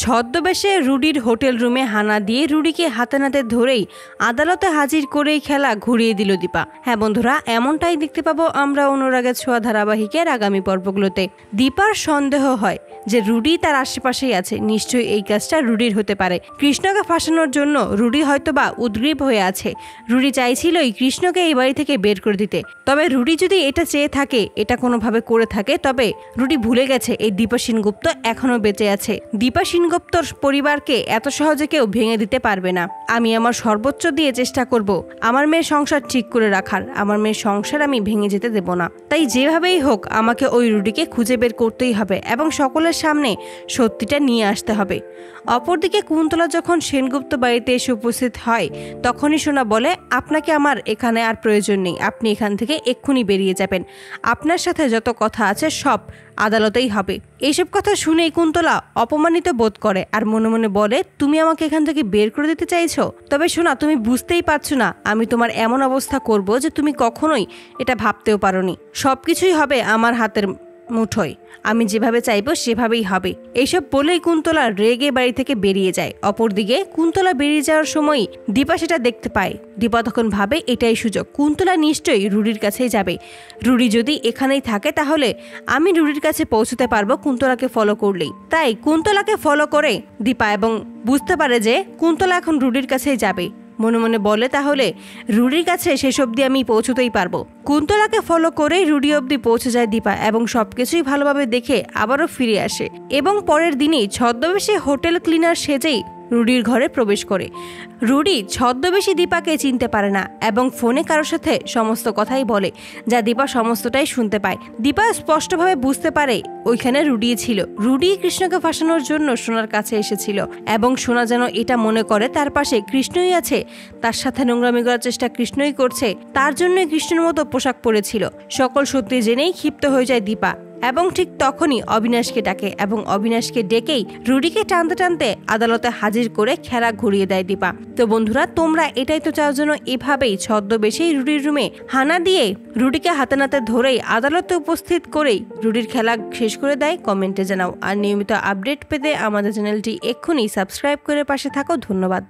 ছদ্মবেশে রুডির হোটেল রুমে হানা দিয়ে রুডিকে হাতে নাতে ধরেই আদালতে হাজির করেই খেলা ঘুরিয়ে দিল দীপা। হ্যাঁ বন্ধুরা, এমনটাই দেখতে পাবো আমরা অনুরাগের ছোঁয়া ধারাবাহিকের আগামী পর্বগুলোতে। দীপার সন্দেহ হয় যে রুডি তার আশেপাশেই আছে, নিশ্চয়ই এই কাজটা রুডির হতে পারে। কৃষ্ণকে ফাঁসানোর জন্য রুডি হয়তোবা উদ্গ্রীব হয়ে আছে। রুডি চাইছিলই কৃষ্ণকে এই বাড়ি থেকে বের করে দিতে। তবে রুডি যদি এটা চেয়ে থাকে, এটা কোনোভাবে করে থাকে, তবে রুডি ভুলে গেছে এই দীপা সেনগুপ্ত এখনো বেঁচে আছে। দীপা সেনগুপ্তর পরিবারকে এত সহজে কেউ ভেঙে দিতে পারবে না। আমি আমার সর্বোচ্চ দিয়ে চেষ্টা করব আমার মেয়ের সংসার ঠিক করে রাখার। আমার মেয়ের সংসার আমি ভেঙে যেতে দেব না। তাই যেভাবেই হোক আমাকে ওই রুডিকে খুঁজে বের করতেই হবে এবং সকলের সামনে সত্যিটা নিয়ে আসতে হবে। অপরদিকে কুন্তলা যখন সেনগুপ্ত বাড়িতে এসে উপস্থিত হয়, তখনই সোনা বলে, আপনাকে আমার এখানে আর প্রয়োজন নেই, আপনি এখান থেকে এক্ষুনি বেরিয়ে যাবেন। আপনার সাথে যত কথা আছে সব আদালতেই হবে। এইসব কথা শুনেই কুন্তলা অপমানিত বোধ করে আর মনে মনে বলে, তুমি আমাকে এখান থেকে বের করে দিতে চাইছো? তবে সোনা, তুমি বুঝতেই পারছো না আমি তোমার এমন অবস্থা করব যে তুমি কখনোই এটা ভাবতেও পারোনি। সবকিছুই হবে আমার হাতের মুঠোয়, আমি যেভাবে চাইবো সেভাবেই হবে। এইসব বলেই কুন্তলা রেগে বাড়ি থেকে বেরিয়ে যায়। অপরদিকে কুন্তলা বেরিয়ে যাওয়ার সময় দীপা সেটা দেখতে পায়। দীপা তখন ভাবে এটাই সুযোগ, কুন্তলা নিশ্চয়ই রুডির কাছেই যাবে। রুডি যদি এখানেই থাকে তাহলে আমি রুডির কাছে পৌঁছতে পারবো কুন্তলাকে ফলো করলেই। তাই কুন্তলাকে ফলো করে দীপা এবং বুঝতে পারে যে কুন্তলা এখন রুডির কাছেই যাবে। মনে মনে বলে, তাহলে রুডির কাছে শেষ অবধি আমি পৌঁছতেই পারবো। কুন্তলাকে ফলো করেই রুডি অবধি পৌঁছে যায় দীপা এবং সবকিছুই ভালোভাবে দেখে আবারও ফিরে আসে এবং পরের দিনই ছদ্মবেশে হোটেল ক্লিনার সেজেই রুডির ঘরে প্রবেশ করে। রুডি ছদ্মবেশী দীপাকে চিনতে পারে না এবং ফোনে কারোর সাথে সমস্ত কথাই বলে, যা দীপা সমস্তটাই শুনতে পায়। দীপা স্পষ্টভাবে বুঝতে পারে ওইখানে রুডি ছিল। রুডি কৃষ্ণকে ফাঁসানোর জন্য সোনার কাছে এসেছিল এবং সোনা যেন এটা মনে করে তার পাশে কৃষ্ণই আছে, তার সাথে নোংরামি করার চেষ্টা কৃষ্ণই করছে, তার জন্যই কৃষ্ণের মতো পোশাক পরেছিল। সকল সত্যি জেনেই ক্ষিপ্ত হয়ে যায় দীপা এবং ঠিক তখনই অবিনাশকে ডাকে এবং অবিনাশকে ডেকেই রুডিকে টানতে টানতে আদালতে হাজির করে খেলা ঘুরিয়ে দেয় দীপা। তো বন্ধুরা, তোমরা এটাই তো চাও যেন এভাবেই ছদ্মবেশেই রুডির রুমে হানা দিয়ে রুডিকে হাতে নাতে ধরেই আদালতে উপস্থিত করেই রুডির খেলা শেষ করে দেয়? কমেন্টে জানাও। আর নিয়মিত আপডেট পেতে আমাদের চ্যানেলটি এক্ষুনি সাবস্ক্রাইব করে পাশে থাকো। ধন্যবাদ।